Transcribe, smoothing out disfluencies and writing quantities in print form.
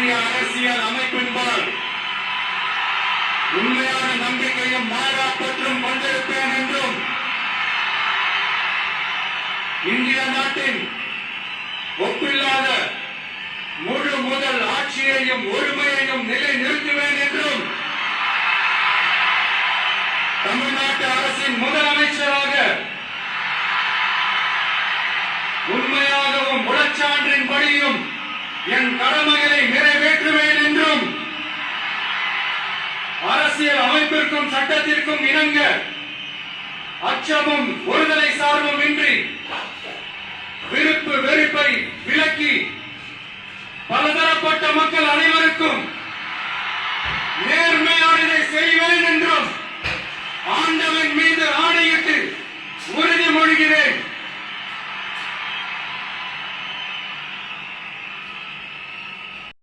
இந்திய அரசியல் அமைப்பின்பால் உண்மையான நம்பிக்கையும் மாறாப்பற்றும் கொண்டிருப்பேன் என்றும் இந்திய நாட்டின் ஒப்பில்லாத முழு முதல் ஆட்சியையும் ஒருமையையும் நிலைநிறுத்துவேன் என்றும் தமிழ்நாட்டு அரசின் முதலமைச்சராக உண்மையாகவும் முழச்சான்றின்படியும் என் கடமைகளை நிறைவேற்றுவேன் என்றும் அரசியல் அமைப்பிற்கும் சட்டத்திற்கும் இணங்க அச்சமும் ஒருதலை சார்பும் இன்றி விருப்பு வெறுப்பை விலக்கி பலதரப்பட்ட மக்கள் அனைவருக்கும்